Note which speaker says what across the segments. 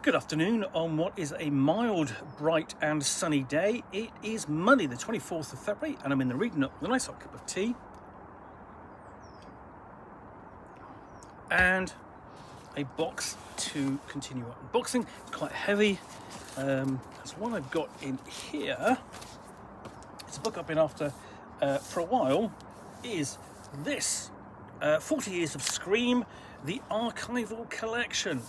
Speaker 1: Good afternoon on what is a mild, bright and sunny day. It is Monday the 24th of February and I'm in the reading up with a nice hot cup of tea and a box to continue unboxing. It's quite heavy. There's one I've got in here. It's a book I've been after for a while. Is this 40 Years of Scream, the Archival collection.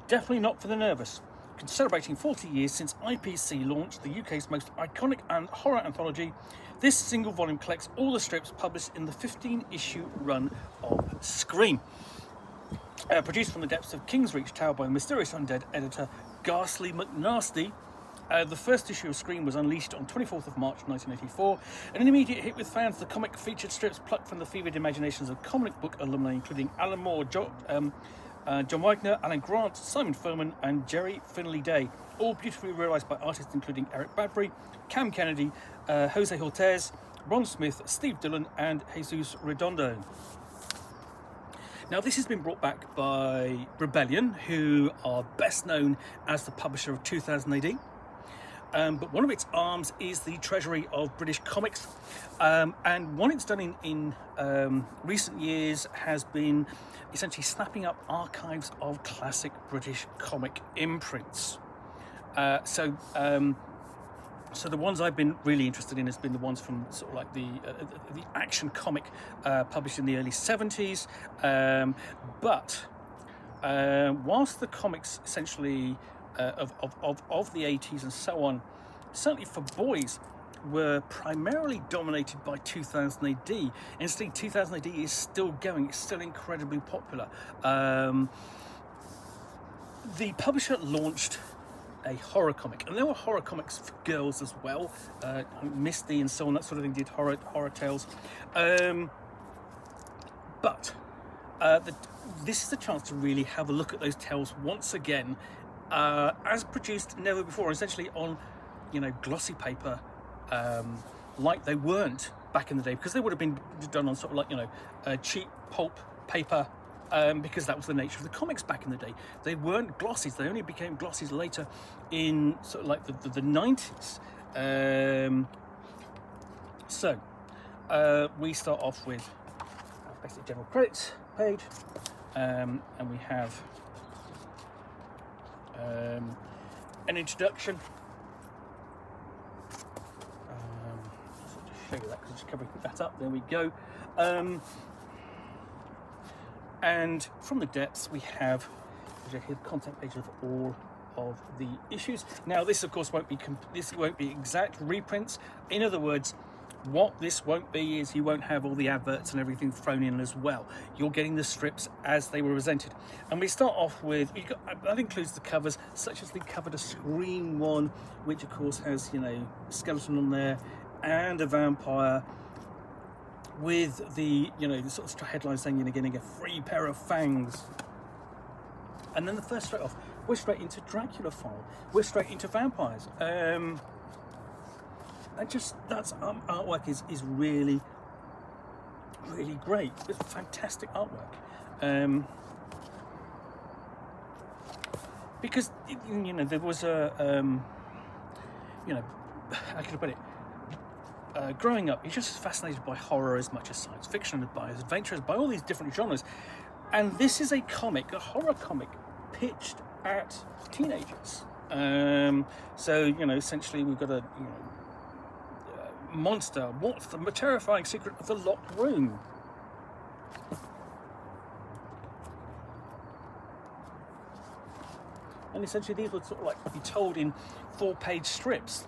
Speaker 1: Definitely not for the nervous. Celebrating 40 years since IPC launched the UK's most iconic and horror anthology, this single volume collects all the strips published in the 15-issue run of Scream. Produced from the depths of King's Reach Tower by the mysterious undead editor Ghastly McNasty, the first issue of Scream was unleashed on 24th of March 1984, and an immediate hit with fans. The comic featured strips plucked from the fevered imaginations of comic book alumni, including Alan Moore, John Wagner, Alan Grant, Simon Furman and Gerry Finley-Day, all beautifully realised by artists including Eric Bradbury, Cam Kennedy, Jose Ortiz, Ron Smith, Steve Dillon and Jesus Redondo. Now this has been brought back by Rebellion, who are best known as the publisher of 2000 AD. But one of its arms is the Treasury of British Comics, and what it's done in recent years has been essentially snapping up archives of classic British comic imprints. So the ones I've been really interested in has been the ones from sort of like the action comic published in the early 70s. But whilst the comics essentially of the 80s and so on, certainly for boys, were primarily dominated by 2000 AD. Instead, 2000 AD is still going, it's still incredibly popular. The publisher launched a horror comic, and there were horror comics for girls as well. Misty and so on, that sort of thing, did horror tales. But this is a chance to really have a look at those tales once again, as produced never before, essentially on, glossy paper, like they weren't back in the day, because they would have been done on sort of like, cheap pulp paper, because that was the nature of the comics back in the day. They weren't glossies. They only became glossies later in sort of like the 90s. So we start off with basic general credits page, and we have an introduction. Show you that because I'm just covering that up. There we go. And from the depths we have the content page of all of the issues. Now this of course won't be exact reprints. In other words, what this won't be is you won't have all the adverts and everything thrown in as well. You're getting the strips as they were presented. And we start off with, that includes the covers, such as the cover to Scream one, which of course has, skeleton on there and a vampire, with the, the sort of headline saying you're getting a free pair of fangs. And then the first straight off, we're straight into Dracula file. We're straight into vampires. And just that's artwork is really, really great. It's fantastic artwork. Because there was a how can I put it? Growing up, you're just fascinated by horror as much as science fiction, by adventures, by all these different genres. And this is a horror comic, pitched at teenagers. So, essentially we've got a monster. What's the terrifying secret of the locked room? And essentially these would sort of like be told in 4-page strips.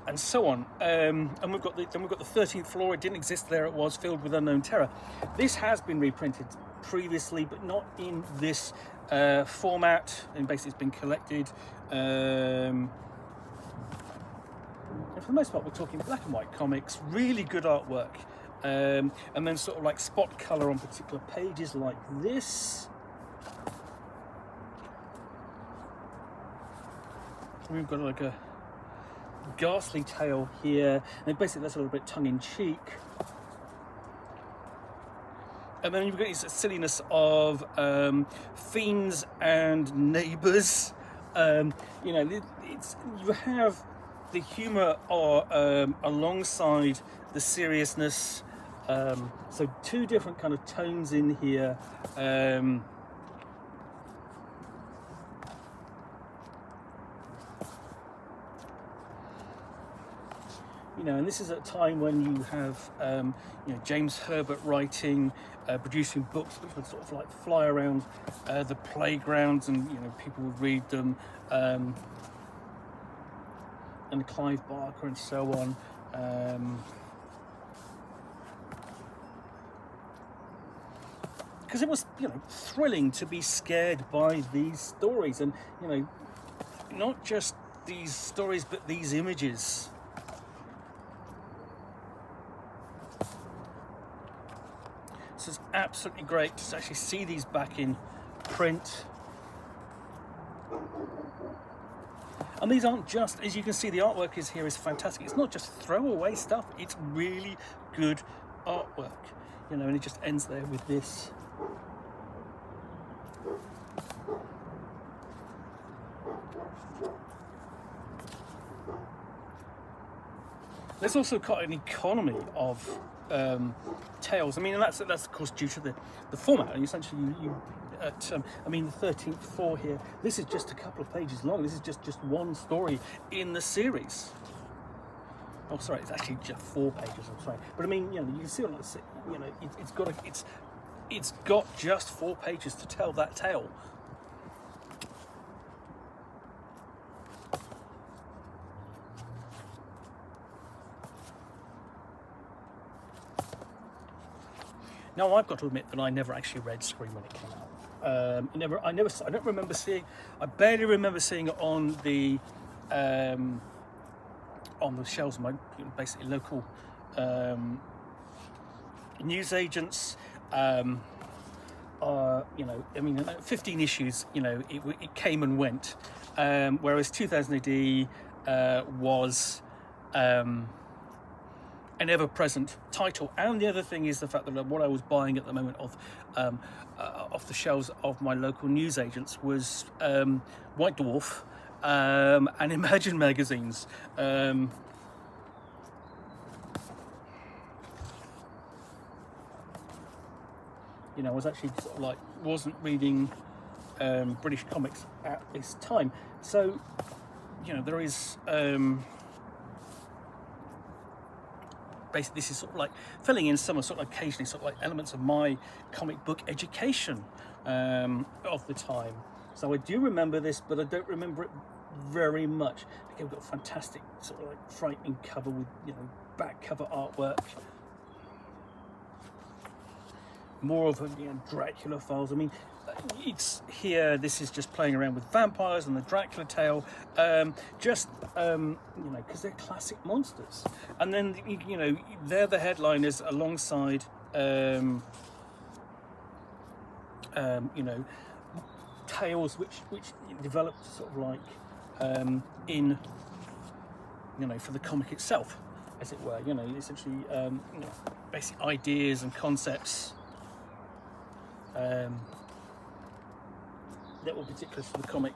Speaker 1: And so on, and we've got the 13th floor. It didn't exist there. It was filled with unknown terror. This has been reprinted previously, but not in this format. And basically, it's been collected. And for the most part, we're talking black and white comics, really good artwork, and then sort of like spot color on particular pages like this. We've got like a ghastly tale here, and basically that's a little bit tongue-in-cheek. And then you've got this silliness of fiends and neighbours. You know, you have the humour alongside the seriousness. So two different kind of tones in here. You know, and this is at a time when you have, you know, James Herbert writing, producing books which would sort of like fly around the playgrounds, and you know, people would read them, and Clive Barker and so on. Because it was, you know, thrilling to be scared by these stories, and you know, not just these stories but these images. So it's absolutely great to actually see these back in print. And these aren't just, as you can see, the artwork here is fantastic. It's not just throwaway stuff, it's really good artwork. You know, and it just ends there with this. There's also quite an economy of tales. I mean, and that's of course due to the format. And essentially, I mean, the 13th floor here. This is just a couple of pages long. This is just one story in the series. Oh, sorry, it's actually just 4 pages. I'm sorry, but I mean, you know, you can see on the, you know, it's got just 4 pages to tell that tale. Now, I've got to admit that I never actually read Scream when it came out. I don't remember seeing. I barely remember seeing it on the shelves of my basically local newsagents. You know, I mean, 15 issues. You know, it came and went. Whereas 2000 AD was. An ever-present title. And the other thing is the fact that what I was buying at the moment off the shelves of my local newsagents was White Dwarf and Imagine magazines. You know, I was actually sort of like wasn't reading British comics at this time, so you know, there is. Basically, this is sort of like filling in some sort of occasionally sort of like elements of my comic book education of the time. So I do remember this, but I don't remember it very much. Again, we've got a fantastic sort of like frightening cover with, you know, back cover artwork. More of a, you know, Dracula files. I mean, it's here. This is just playing around with vampires and the Dracula tale, you know, because they're classic monsters. And then, you know, they're the headliners alongside, you know, tales which developed sort of like in, you know, for the comic itself, as it were. You know, essentially, you know, basic ideas and concepts. That were particular to the comic.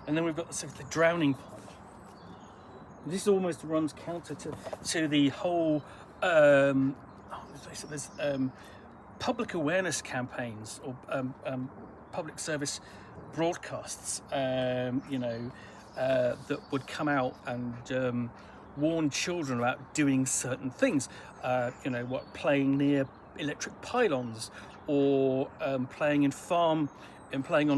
Speaker 1: And then we've got the drowning pond. This almost runs counter to the whole there's public awareness campaigns or public service broadcasts, you know, that would come out and warn children about doing certain things. You know, playing near electric pylons, or playing on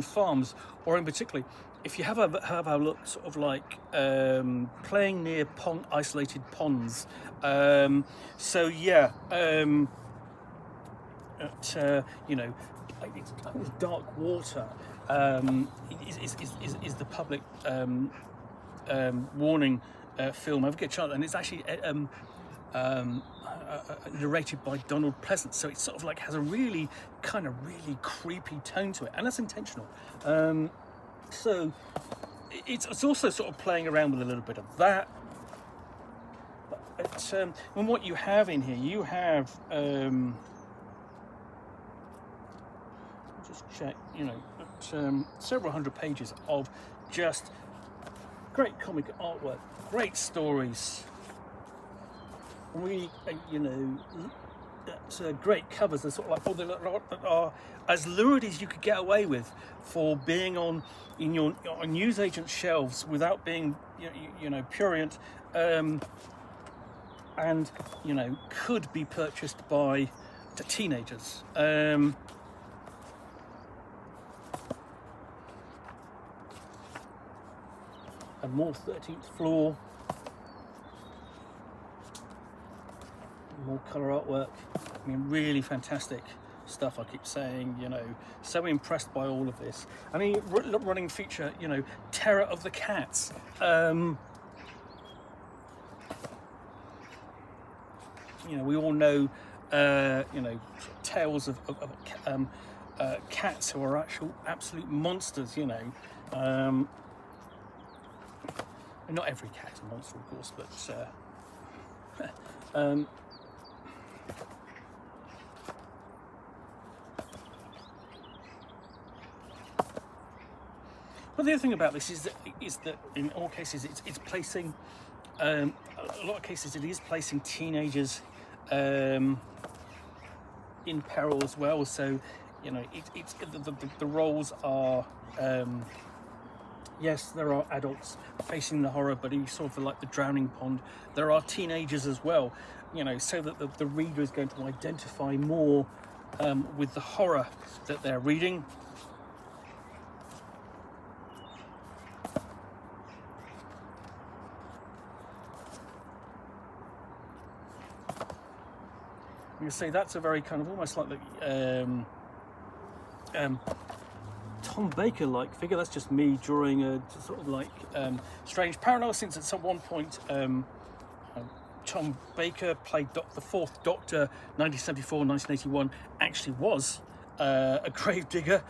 Speaker 1: farms, or in particular, if you have a look, sort of like playing near isolated ponds. So yeah, you know, it's dark water is the public warning film. I forget a chance, and it's actually narrated by Donald Pleasance, so it sort of like has a really creepy tone to it, and that's intentional. So it's also sort of playing around with a little bit of that, but and what you have in here, you have just check, you know, several hundred pages of just great comic artwork, great stories, really, you know, great covers. They're sort of like, oh, that are as lurid as you could get away with for being on newsagent shelves without being, you know, prurient, and you know, could be purchased by the teenagers. And more 13th floor, more colour artwork. I mean, really fantastic stuff. I keep saying, you know, so impressed by all of this. I mean, running feature, you know, Terror of the Cats. You know, we all know, you know, tales of cats who are absolute monsters, you know. Not every cat is a monster, of course, but but the other thing about this is that in all cases it's placing, a lot of cases it is placing teenagers in peril as well. So, you know, the roles are, yes, there are adults facing the horror, but it's sort of like the drowning pond. There are teenagers as well, you know, so that the reader is going to identify more with the horror that they're reading. You can say that's a very kind of almost like the Tom Baker-like figure. That's just me drawing a sort of like strange parallel, since at some one point Tom Baker played the Fourth Doctor, 1974-1981, actually was a grave digger.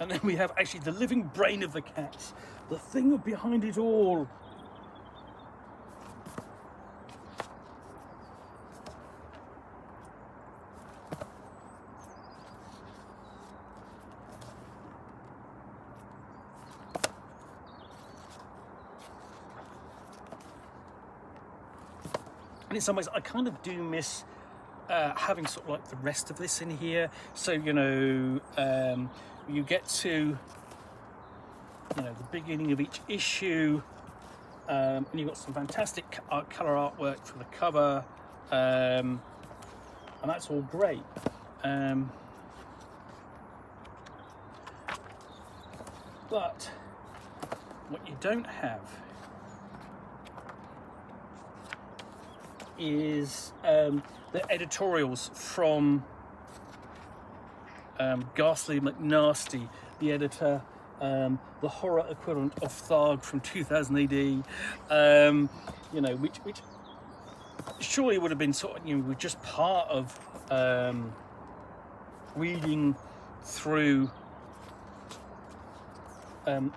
Speaker 1: And then we have actually the living brain of the cats, the thing behind it all. And in some ways, I kind of do miss having sort of like the rest of this in here. So, you know, you get to, you know, the beginning of each issue, and you've got some fantastic colour artwork for the cover, and that's all great. But what you don't have is the editorials from Ghastly McNasty, the editor, the horror equivalent of Tharg from 2000 AD, you know, which surely would have been sort of, you know, just part of reading through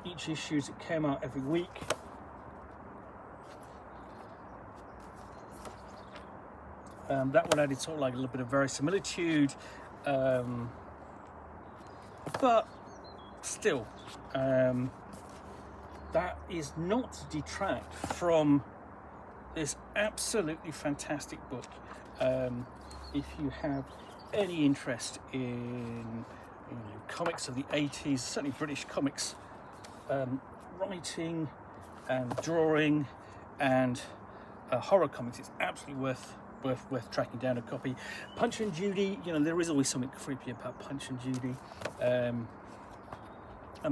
Speaker 1: each issue as it came out every week. That one added sort of like a little bit of verisimilitude, but still, that is not to detract from this absolutely fantastic book. If you have any interest in, you know, comics of the 80s, certainly British comics, writing and drawing and horror comics, it's absolutely worth tracking down a copy. Punch and Judy, you know, there is always something creepy about Punch and Judy, and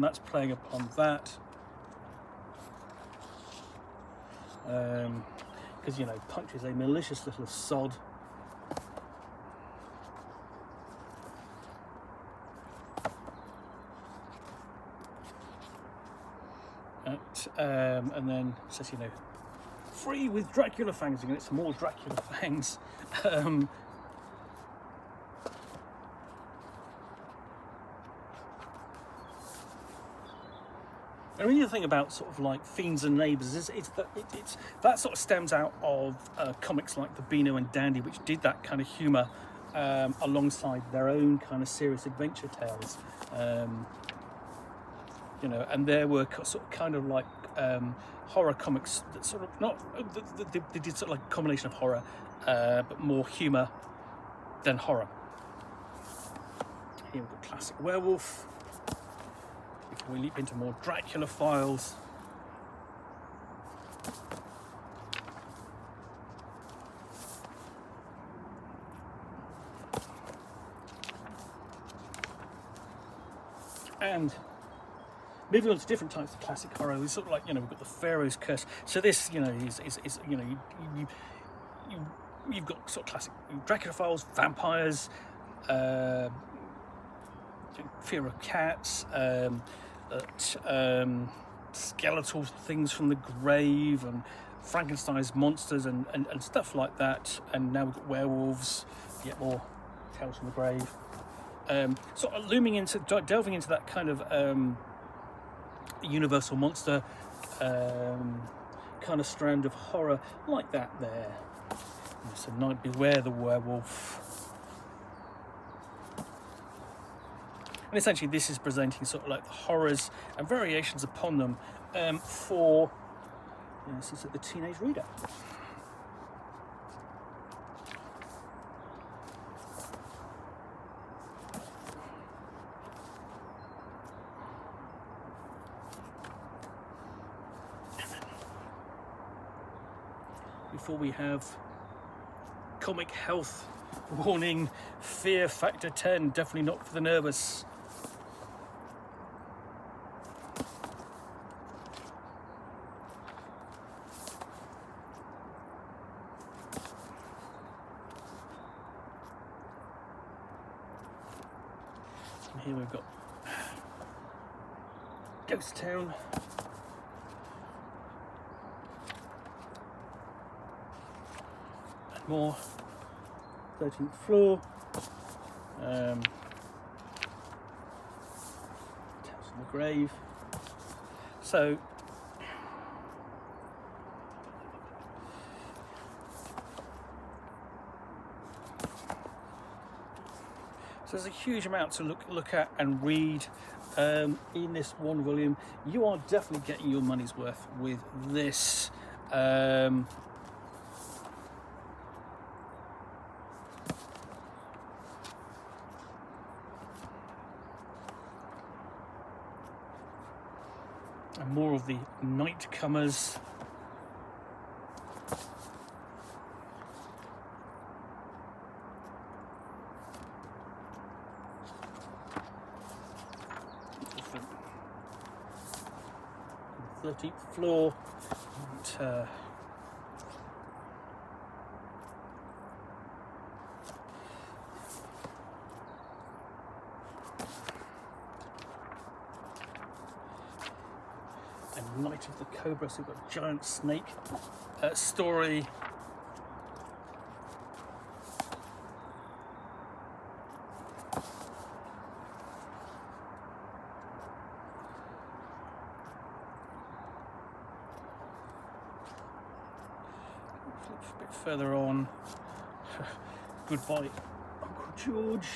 Speaker 1: that's playing upon that, because, you know, Punch is a malicious little sod. And then says, you know, free with Dracula fangs. You get some more Dracula fangs. And the other thing about sort of like Fiends and Neighbours is that sort of stems out of comics like the Beano and Dandy, which did that kind of humour alongside their own kind of serious adventure tales. You know, and there were sort of kind of like horror comics that sort of they did sort of like a combination of horror, but more humour than horror. Here we've got classic werewolf. Before we leap into more Dracula files. And moving on to different types of classic horror, it's sort of like, you know, we've got the Pharaoh's Curse. So this, you know, is you know, you've got sort of classic Dracula files, vampires, fear of cats, skeletal things from the grave, and Frankenstein's monsters and stuff like that. And now we've got werewolves, yet more tales from the grave. Sort of delving into that kind of universal monster kind of strand of horror like that there. So Night Beware the Werewolf. And essentially this is presenting sort of like the horrors and variations upon them for, you know, this is the teenage reader. Before we have comic health warning, fear factor 10, definitely not for the nervous. And here we've got Ghost Town. More 13th floor, Tales from the Grave. So there's a huge amount to look at and read in this one volume. You are definitely getting your money's worth with this. And more of the nightcomers. The 13th floor. And, Night of the Cobra, so we've got giant snake story. A bit further on. Goodbye, Uncle George.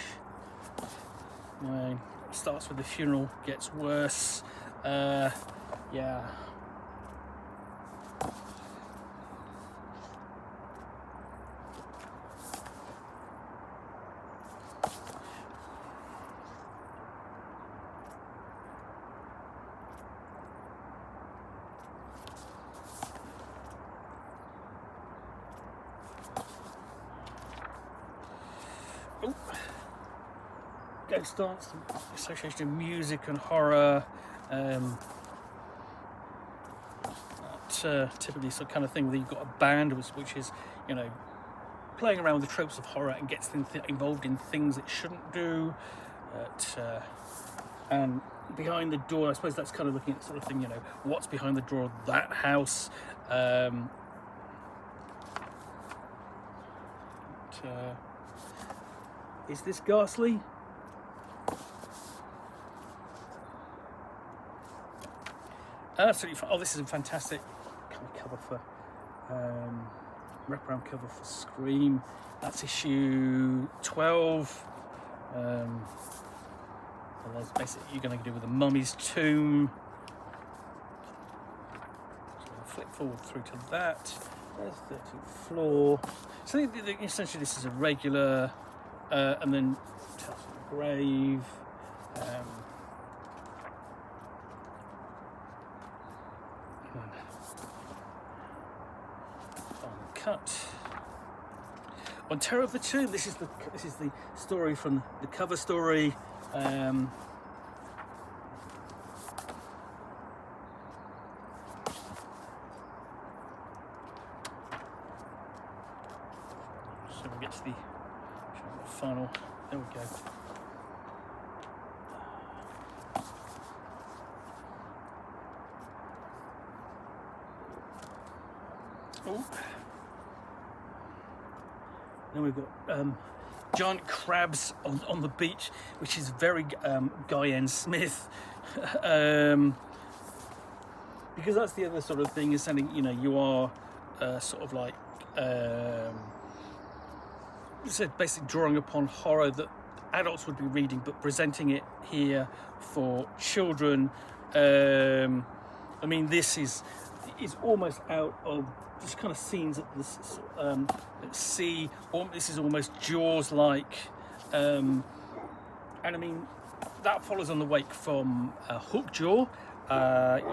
Speaker 1: Starts with the funeral, gets worse. Yeah. Oh. Ghost dance, association of music and horror. Typically sort of kind of thing where you've got a band which is, you know, playing around with the tropes of horror and gets involved in things it shouldn't do. And behind the door, I suppose that's kind of looking at sort of thing, you know, what's behind the door of that house. is this ghastly? Absolutely fun. Oh, this is a fantastic kind of cover for wraparound cover for Scream. That's issue 12. And there's basically you're going to do with the mummy's tomb. So flip forward through to that. There's 13th floor. So essentially this is a regular, and then Tales from the Grave. Cut. On Terror of the Tomb, this is the story from the cover story. So we get to the final. There we go. Oh. Then we've got giant crabs on the beach, which is very Guy N. Smith, because that's the other sort of thing is something, you know, you are sort of like so basically drawing upon horror that adults would be reading, but presenting it here for children. I mean, this is almost out of just kind of scenes at this at sea, or this is almost Jaws-like, and I mean that follows on the wake from Hookjaw,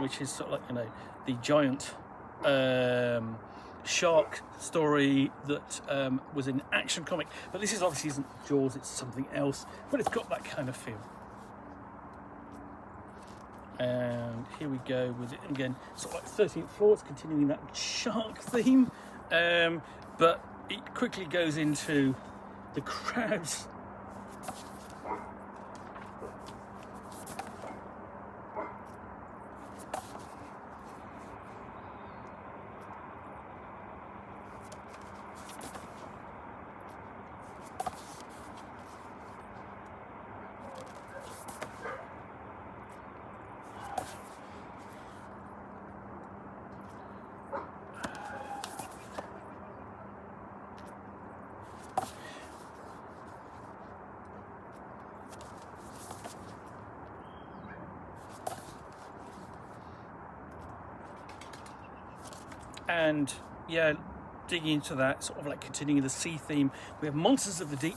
Speaker 1: which is sort of like, you know, the giant shark story that was an action comic, but this is obviously isn't Jaws, it's something else, but it's got that kind of feel. And here we go with it again, sort of like 13th floor. It's continuing that shark theme, but it quickly goes into the crabs. And yeah, digging into that, sort of like continuing the sea theme, we have Monsters of the Deep,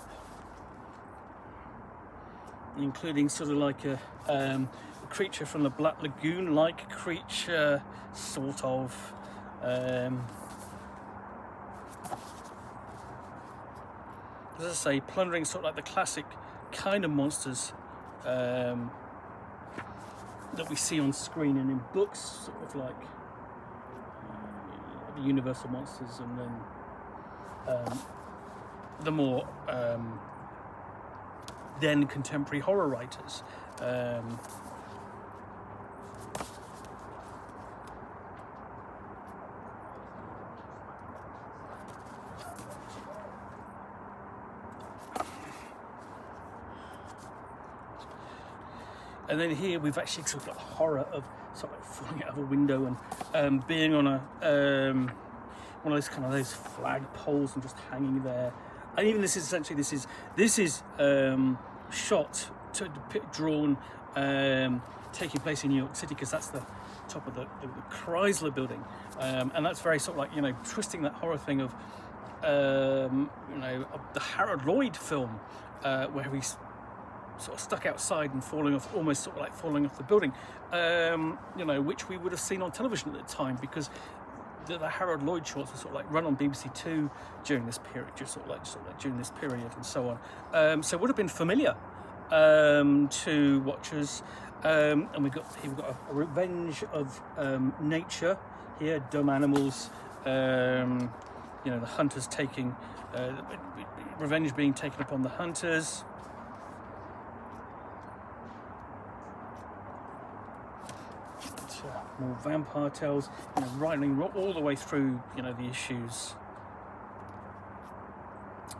Speaker 1: including sort of like a creature from the Black Lagoon, like creature, sort of. As I say, plundering sort of like the classic kind of monsters that we see on screen and in books, sort of like the Universal monsters, and then the more then contemporary horror writers. And then here we've actually sort of got horror of sort of like falling out of a window and being on a one of those kind of those flag poles and just hanging there. And even this is essentially this is shot to drawn taking place in New York City, because that's the top of the Chrysler building, and that's very sort of like, you know, twisting that horror thing of you know, of the Harold Lloyd film where he's sort of stuck outside and falling off, almost sort of like falling off the building, you know, which we would have seen on television at the time, because the Harold Lloyd shorts were sort of like run on BBC Two during this period, just sort of like during this period and so on. So it would have been familiar to watchers. And we've got a revenge of nature here, dumb animals. You know, the hunters taking revenge being taken upon the hunters. More vampire tales, you know, running all the way through, you know, the issues.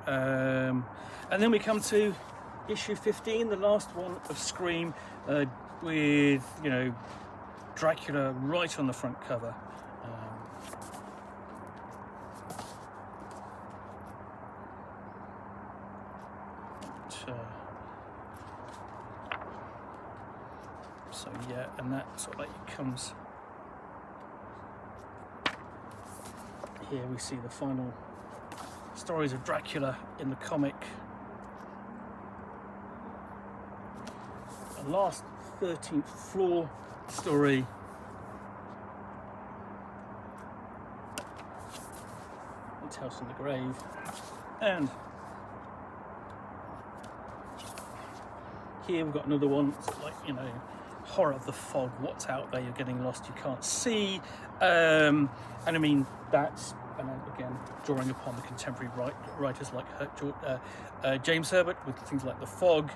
Speaker 1: And then we come to issue 15, the last one of Scream, with, you know, Dracula right on the front cover. So yeah, and that sort of like comes here. We see the final stories of Dracula in the comic. The last 13th floor story. It's House in the Grave. And here we've got another one, sort of like, you know, horror of the fog, what's out there, you're getting lost, you can't see. And I mean, that's, and again, drawing upon the contemporary writers like James Herbert with things like The Fog.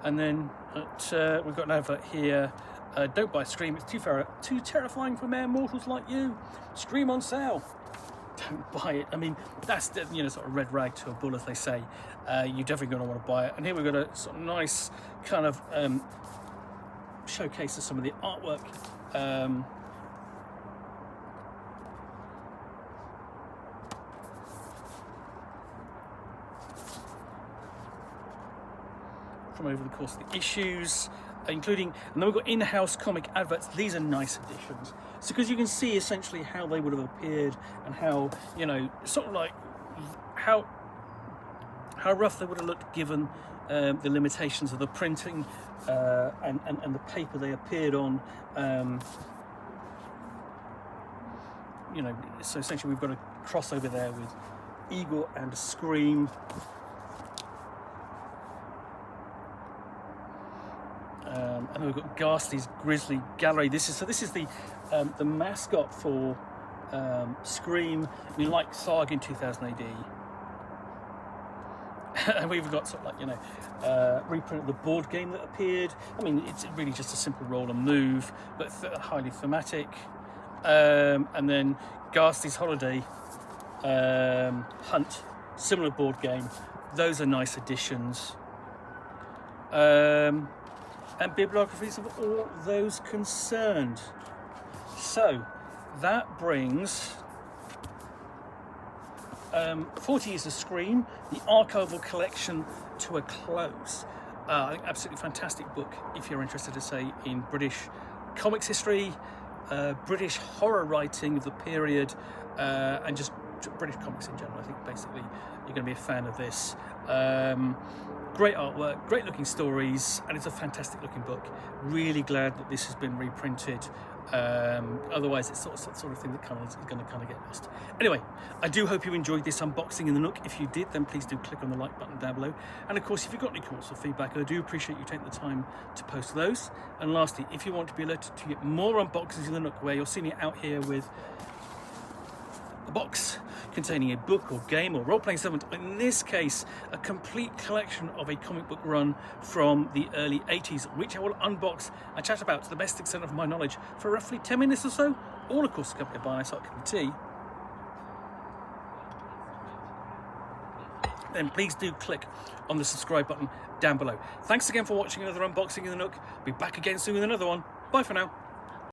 Speaker 1: And then we've got an advert here. Don't buy Scream, it's too terrifying for mere mortals like you. Scream on sale. Don't buy it. I mean, that's the, you know, sort of red rag to a bull, as they say. You're definitely going to want to buy it. And here we've got a sort of nice kind of showcase of some of the artwork. From over the course of the issues, including, and then we've got in-house comic adverts. These are nice additions, so because you can see essentially how they would have appeared and how, you know, sort of like how rough they would have looked given the limitations of the printing and the paper they appeared on. You know, so essentially we've got a crossover there with Eagle and Scream. And then we've got Ghastly's Grisly Gallery. This is the mascot for Scream. I mean, like Sarg in 2000 AD. And we've got sort of like, you know, reprint of the board game that appeared. I mean, it's really just a simple roll and move, but highly thematic. And then Ghastly's Holiday Hunt, similar board game. Those are nice additions. And bibliographies of all those concerned. So that brings 40 Years of Scream, the archival collection, to a close. Absolutely fantastic book if you're interested, to say, in British comics history, British horror writing of the period, and just British comics in general. I think basically you're going to be a fan of this. Great artwork, great looking stories, and it's a fantastic looking book. Really glad that this has been reprinted. Otherwise it's sort of thing that is going to get lost. Anyway, I do hope you enjoyed this unboxing in the Nook. If you did, then please do click on the like button down below. And of course, if you've got any comments or feedback, I do appreciate you taking the time to post those. And lastly, if you want to be alerted to get more unboxings in the Nook, where you'll see me out here with a box containing a book or game or role-playing segment, in this case a complete collection of a comic book run from the early 80s, which I will unbox and chat about to the best extent of my knowledge for roughly 10 minutes or so, all of course accompanied by a nice hot cup of tea. Then please do click on the subscribe button down below. Thanks again for watching another unboxing in the Nook. Be back again soon with another one. Bye for now.